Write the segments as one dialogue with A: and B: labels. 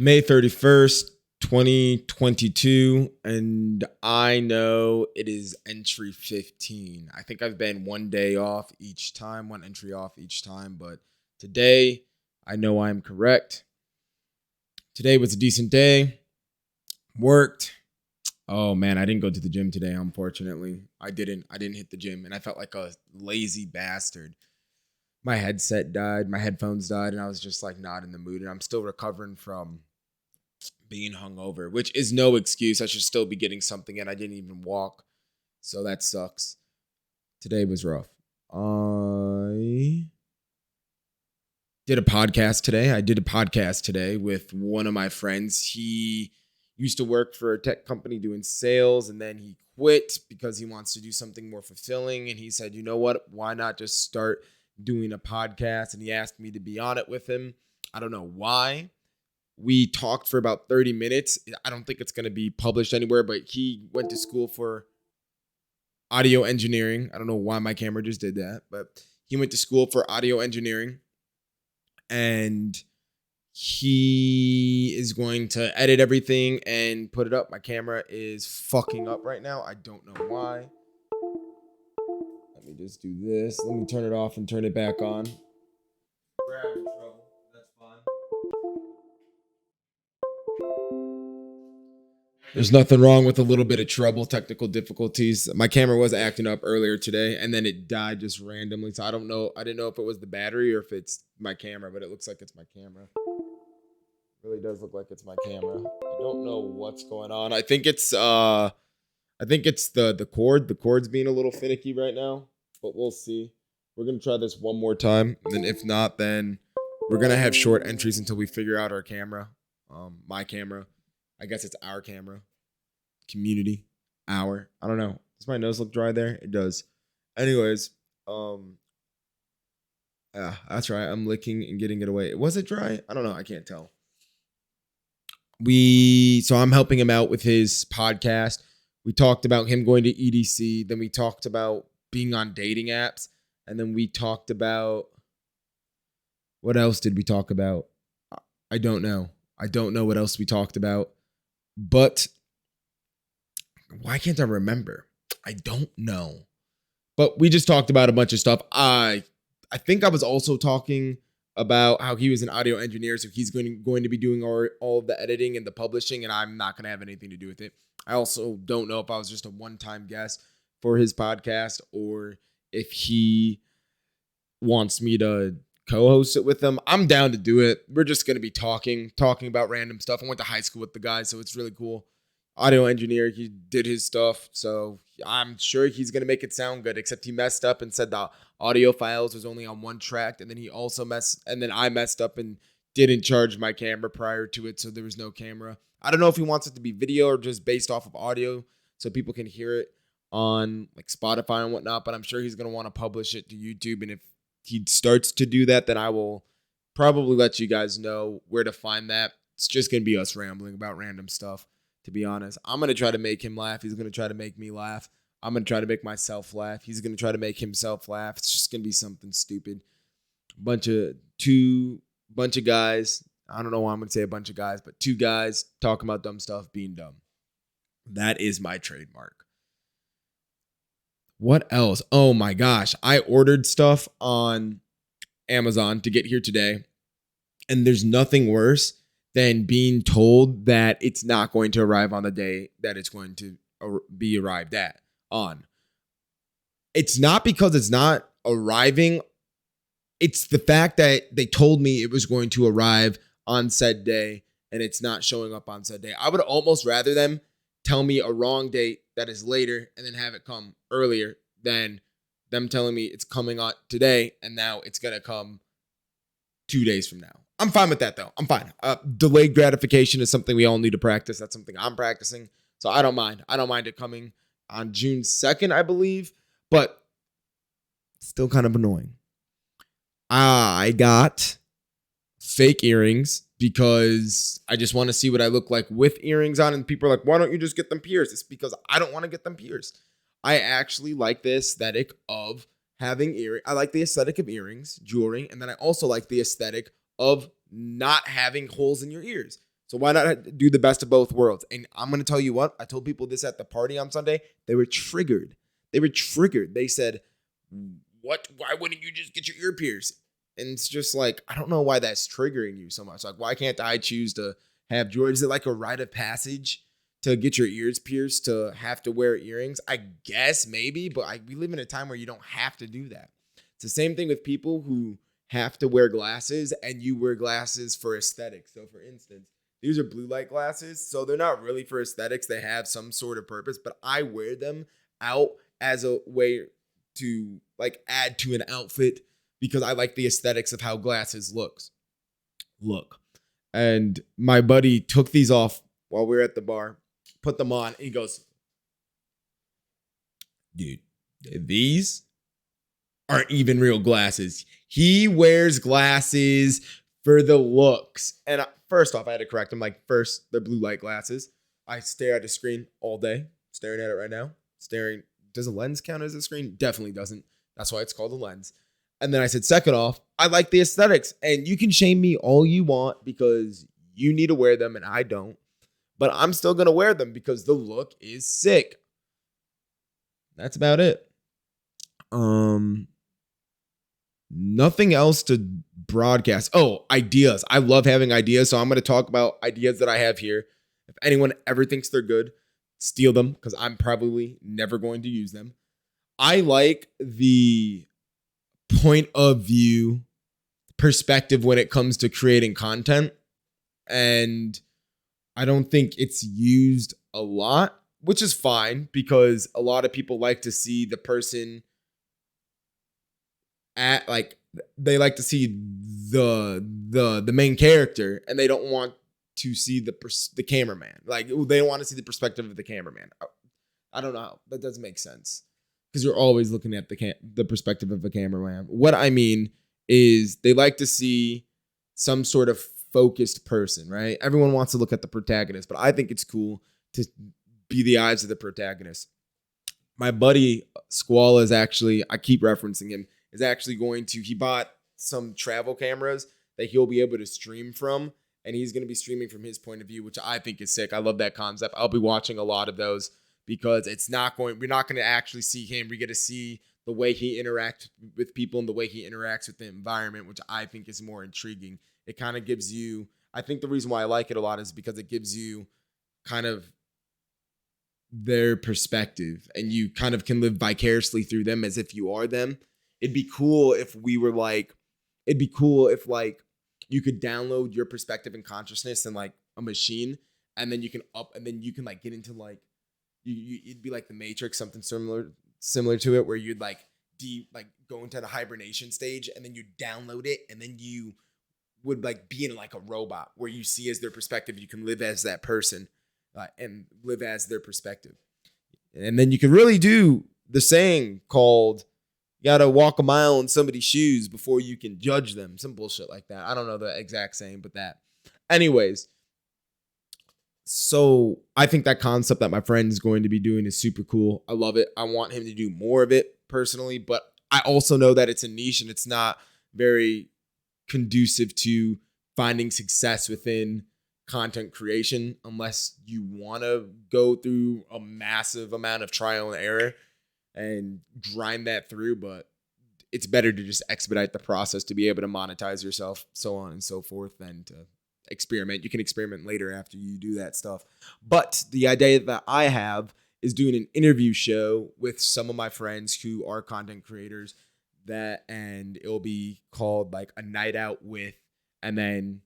A: May 31st, 2022, and I know it is entry 15. I think I've been one day off each time, one entry off each time, but today I know I'm correct. Today was a decent day. Worked. Oh man, I didn't go to the gym today, unfortunately. I didn't hit the gym and I felt like a lazy bastard. My headset died, my headphones died, and I was just like not in the mood. And I'm still recovering from being hungover, which is no excuse. I should still be getting something in. I didn't even walk. So that sucks. Today was rough. I did a podcast today. I did a podcast today with one of my friends. He used to work for a tech company doing sales, and then he quit because he wants to do something more fulfilling. And he said, you know what? Why not just start doing a podcast? And he asked me to be on it with him. I don't know why. We talked for about 30 minutes. I don't think it's going to be published anywhere, but he went to school for audio engineering. I don't know why my camera just did that, but he went to school for audio engineering, and he is going to edit everything and put it up. My camera is fucking up right now. I don't know why. Let me just do this. Let me turn it off and turn it back on. We're having trouble. That's fine. There's nothing wrong with a little bit of trouble, technical difficulties. My camera was acting up earlier today, and then it died just randomly. So I don't know. I didn't know if it was the battery or if it's my camera, but it looks like it's my camera. It really does look like it's my camera. I don't know what's going on. I think it's the cord. The cord's being a little finicky right now, but we'll see. We're gonna try this one more time, and then if not, then we're gonna have short entries until we figure out our camera. My camera. I guess it's our camera. Community. Our. I don't know. Does my nose look dry there? It does. Anyways, yeah, that's right. I'm licking and getting it away. Was it dry? I don't know. I can't tell. So I'm helping him out with his podcast. We talked about him going to EDC. Then we talked about being on dating apps. And then we talked about, what else did we talk about? I don't know. I don't know what else we talked about. But why can't I remember? I don't know. But we just talked about a bunch of stuff. I think I was also talking about how he was an audio engineer, so he's going to be doing all of the editing and the publishing, and I'm not going to have anything to do with it. I also don't know if I was just a one-time guest for his podcast or if he wants me to co-host it with him. I'm down to do it. We're just going to be talking about random stuff. I went to high school with the guy, so it's really cool. Audio engineer, he did his stuff, so I'm sure he's going to make it sound good, except he messed up and said the audio files was only on one track, and then I messed up and didn't charge my camera prior to it, so there was no camera. I don't know if he wants it to be video or just based off of audio so people can hear it on like Spotify and whatnot, but I'm sure he's going to want to publish it to YouTube, and if he starts to do that, then I will probably let you guys know where to find that. It's just going to be us rambling about random stuff, to be honest. I'm going to try to make him laugh. He's going to try to make me laugh. I'm going to try to make myself laugh. He's going to try to make himself laugh. It's just going to be something stupid. Bunch of guys. I don't know why I'm going to say a bunch of guys, but two guys talking about dumb stuff, being dumb. That is my trademark. What else? Oh my gosh. I ordered stuff on Amazon to get here today, and there's nothing worse than being told that it's not going to arrive on the day that it's going to be arrived on. It's not because it's not arriving. It's the fact that they told me it was going to arrive on said day and it's not showing up on said day. I would almost rather them tell me a wrong date that is later and then have it come earlier than them telling me it's coming on today and now it's going to come 2 days from now. I'm fine with that though. I'm fine. Delayed gratification is something we all need to practice. That's something I'm practicing. So I don't mind. I don't mind it coming on June 2nd, I believe, but still kind of annoying. I got fake earrings because I just want to see what I look like with earrings on. And people are like, why don't you just get them pierced? It's because I don't want to get them pierced. I actually like the aesthetic of having earrings. I like the aesthetic of earrings, jewelry, and then I also like the aesthetic of not having holes in your ears. So why not do the best of both worlds? And I'm going to tell you what, I told people this at the party on Sunday. They were triggered. They said, what? Why wouldn't you just get your ear pierced? And it's just like, I don't know why that's triggering you so much. Like, why can't I choose to have George? Is it like a rite of passage to get your ears pierced, to have to wear earrings? I guess maybe, but we live in a time where you don't have to do that. It's the same thing with people who have to wear glasses, and you wear glasses for aesthetics. So for instance, these are blue light glasses. So they're not really for aesthetics. They have some sort of purpose, but I wear them out as a way to like add to an outfit because I like the aesthetics of how glasses look. And my buddy took these off while we were at the bar, put them on, and he goes, dude, these aren't even real glasses. He wears glasses for the looks. And first off, I had to correct him. Like, first, they're blue light glasses. I stare at a screen all day, staring at it right now. Does a lens count as a screen? Definitely doesn't. That's why it's called a lens. And then I said, second off, I like the aesthetics. And you can shame me all you want because you need to wear them and I don't. But I'm still going to wear them because the look is sick. That's about it. Nothing else to broadcast. Oh, ideas. I love having ideas. So I'm going to talk about ideas that I have here. If anyone ever thinks they're good, steal them because I'm probably never going to use them. I like the point of view perspective when it comes to creating content. And I don't think it's used a lot, which is fine because a lot of people like to see the person at like they like to see the main character and they don't want to see the cameraman. Like they don't want to see the perspective of the cameraman. I don't know. That doesn't make sense because you're always looking at the perspective of a cameraman. What I mean is they like to see some sort of focused person, right? Everyone wants to look at the protagonist, but I think it's cool to be the eyes of the protagonist. My buddy Squall is actually, I keep referencing him, is actually he bought some travel cameras that he'll be able to stream from, and he's going to be streaming from his point of view, which I think is sick. I love that concept. I'll be watching a lot of those because we're not going to actually see him. We get to see the way he interacts with people and the way he interacts with the environment, which I think is more intriguing. It kind of gives you, I think the reason why I like it a lot is because it gives you kind of their perspective and you kind of can live vicariously through them as if you are them. It'd be cool if you could download your perspective and consciousness in like a machine and then you can like get into like, it'd be like the Matrix, something similar to it where you'd like go into the hibernation stage and then you download it and then you would like be in like a robot where you see as their perspective, you can live as that person and live as their perspective. And then you can really do the saying called, you got to walk a mile in somebody's shoes before you can judge them. Some bullshit like that. I don't know the exact saying, but that. Anyways, so I think that concept that my friend is going to be doing is super cool. I love it. I want him to do more of it personally, but I also know that it's a niche and it's not very conducive to finding success within content creation unless you want to go through a massive amount of trial and error and grind that through. But it's better to just expedite the process to be able to monetize yourself, so on and so forth, than to experiment. You can experiment later after you do that stuff. But the idea that I have is doing an interview show with some of my friends who are content creators, and it'll be called like a night out with, and then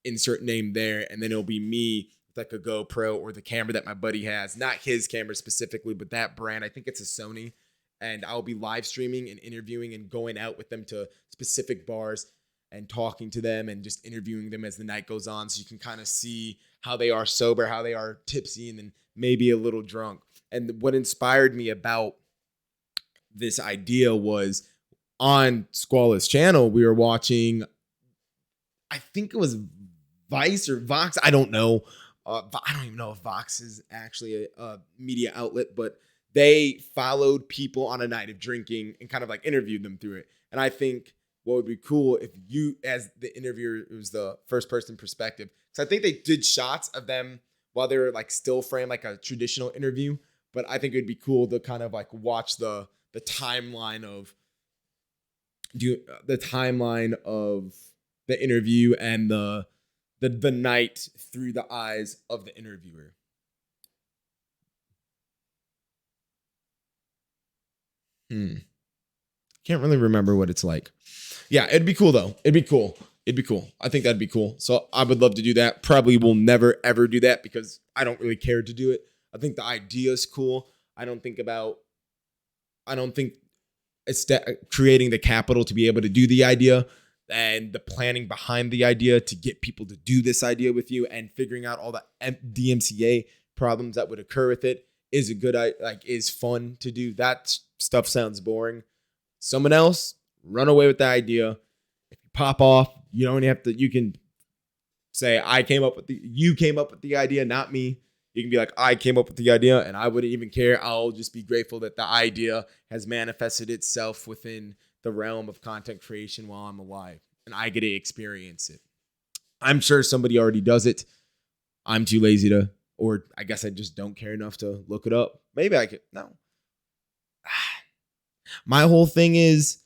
A: insert name there, and then it'll be me with like a GoPro or the camera that my buddy has, not his camera specifically, but that brand. I think it's a Sony, and I'll be live streaming and interviewing and going out with them to specific bars and talking to them and just interviewing them as the night goes on, so you can kind of see how they are sober, how they are tipsy, and then maybe a little drunk. And what inspired me about this idea was on Squall's channel, we were watching, I think it was Vice or Vox. I don't know. I don't even know if Vox is actually a media outlet, but they followed people on a night of drinking and kind of like interviewed them through it. And I think what would be cool if you, as the interviewer, it was the first person perspective. So I think they did shots of them while they were like still frame, like a traditional interview. But I think it'd be cool to kind of like watch the timeline of the interview and the night through the eyes of the interviewer. Can't really remember what it's like. Yeah, it'd be cool though. It'd be cool. It'd be cool. I think that'd be cool. So I would love to do that. Probably will never ever do that because I don't really care to do it. I think the idea is cool. I don't think it's creating the capital to be able to do the idea and the planning behind the idea to get people to do this idea with you and figuring out all the DMCA problems that would occur with it is is fun to do. That stuff sounds boring. Someone else run away with the idea. If you pop off, you don't have to. You can say you came up with the idea, not me. You can be like, I came up with the idea, and I wouldn't even care. I'll just be grateful that the idea has manifested itself within the realm of content creation while I'm alive, and I get to experience it. I'm sure somebody already does it. I'm too lazy to, or I guess I just don't care enough to look it up. Maybe I could. No. My whole thing is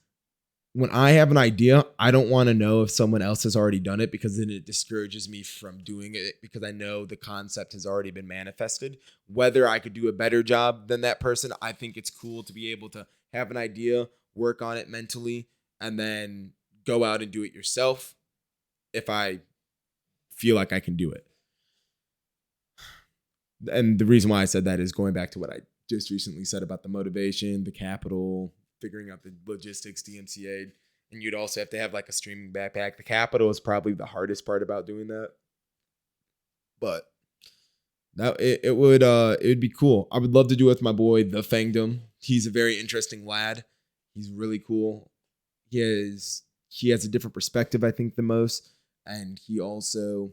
A: when I have an idea, I don't want to know if someone else has already done it because then it discourages me from doing it because I know the concept has already been manifested. Whether I could do a better job than that person, I think it's cool to be able to have an idea, work on it mentally, and then go out and do it yourself if I feel like I can do it. And the reason why I said that is going back to what I just recently said about the motivation, the capital, figuring out the logistics, DMCA, and you'd also have to have like a streaming backpack. The capital is probably the hardest part about doing that, but it would be cool. I would love to do it with my boy, the Fangdom. He's a very interesting lad. He's really cool. He has a different perspective, I think, than most, and he also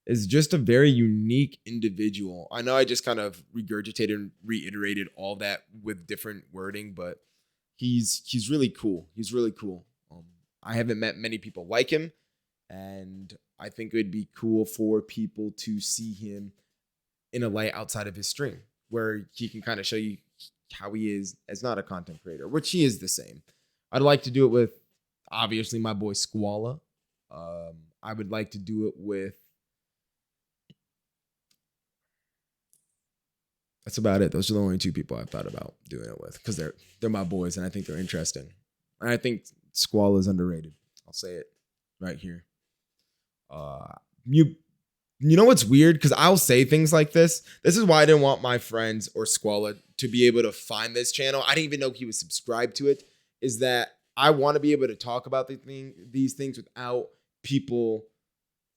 A: is just a very unique individual. I know I just kind of regurgitated and reiterated all that with different wording, but he's really cool. He's really cool. I haven't met many people like him, and I think it would be cool for people to see him in a light outside of his stream, where he can kind of show you how he is as not a content creator, which he is the same. I'd like to do it with, obviously, my boy Squala. I would like to do it with, that's about it. Those are the only two people I've thought about doing it with because they're my boys and I think they're interesting. And I think Squall is underrated. I'll say it right here. You know what's weird? Because I'll say things like this. This is why I didn't want my friends or Squalla to be able to find this channel. I didn't even know he was subscribed to it. Is that I want to be able to talk about these things without people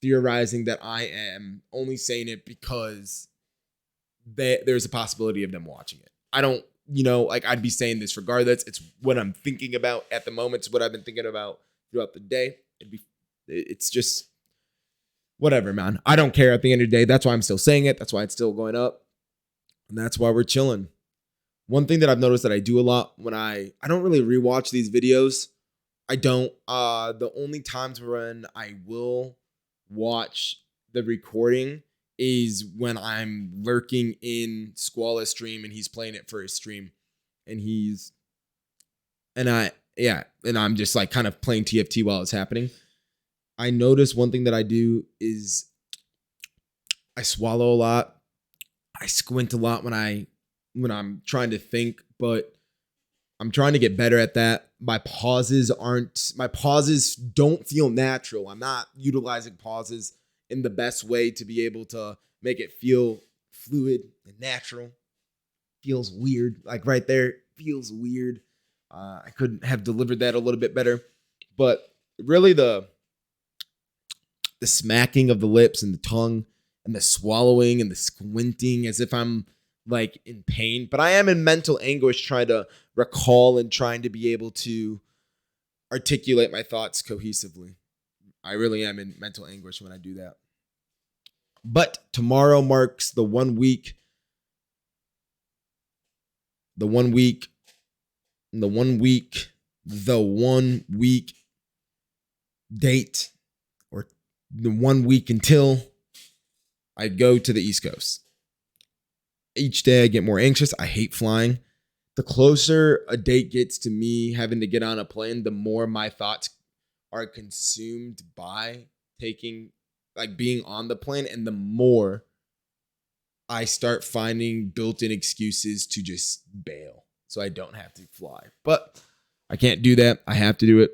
A: theorizing that I am only saying it because there's a possibility of them watching it. I don't, I'd be saying this regardless. It's what I'm thinking about at the moment. It's what I've been thinking about throughout the day. It's just whatever, man. I don't care at the end of the day. That's why I'm still saying it. That's why it's still going up. And that's why we're chilling. One thing that I've noticed that I do a lot when I don't really rewatch these videos. I don't. The only times when I will watch the recording is when I'm lurking in Squala's stream and he's playing it for his stream, and I'm just like kind of playing TFT while it's happening. I notice one thing that I do is I swallow a lot. I squint a lot when I'm trying to think, but I'm trying to get better at that. My pauses don't feel natural. I'm not utilizing pauses in the best way to be able to make it feel fluid and natural. Feels weird. Like right there, feels weird. I couldn't have delivered that a little bit better. But really the smacking of the lips and the tongue and the swallowing and the squinting as if I'm like in pain. But I am in mental anguish trying to recall and trying to be able to articulate my thoughts cohesively. I really am in mental anguish when I do that. But tomorrow marks the 1 week. The 1 week the 1 week date or the 1 week until I go to the East Coast. Each day I get more anxious. I hate flying. The closer a date gets to me having to get on a plane, the more my thoughts are consumed by being on the plane, and the more I start finding built-in excuses to just bail so I don't have to fly. But I can't do that. I have to do it.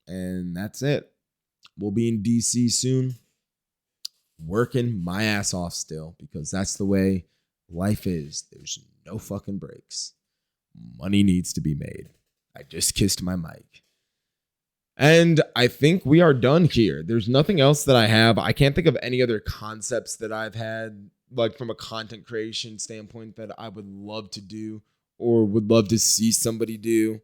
A: And that's it. We'll be in DC soon, working my ass off still, because that's the way life is. There's no fucking breaks. Money needs to be made. I just kissed my mic. And I think we are done here. There's nothing else that I have. I can't think of any other concepts that I've had, like from a content creation standpoint, that I would love to do or would love to see somebody do.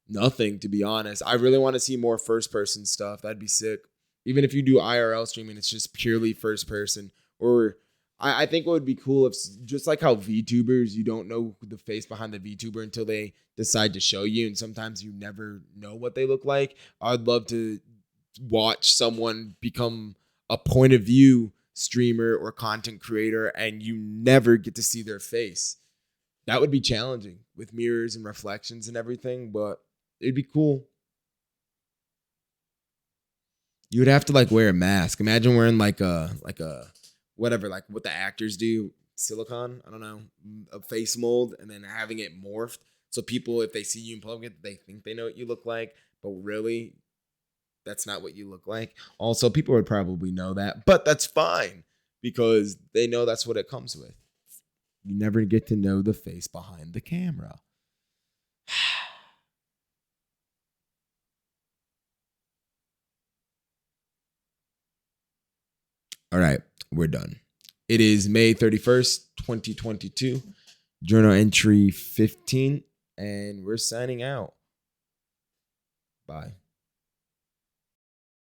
A: Nothing, to be honest. I really want to see more first person stuff. That'd be sick. Even if you do IRL streaming, it's just purely first person. Or I think what would be cool if, just like how VTubers, you don't know the face behind the VTuber until they decide to show you, and sometimes you never know what they look like. I'd love to watch someone become a point of view streamer or content creator and you never get to see their face. That would be challenging with mirrors and reflections and everything, but it'd be cool. You would have to wear a mask. Imagine wearing like a whatever, like what the actors do, silicone, I don't know, a face mold, and then having it morphed. So people, if they see you in public, they think they know what you look like, but really, that's not what you look like. Also, people would probably know that, but that's fine because they know that's what it comes with. You never get to know the face behind the camera. All right, we're done. It is May 31st, 2022. Journal entry 15, and we're signing out. Bye.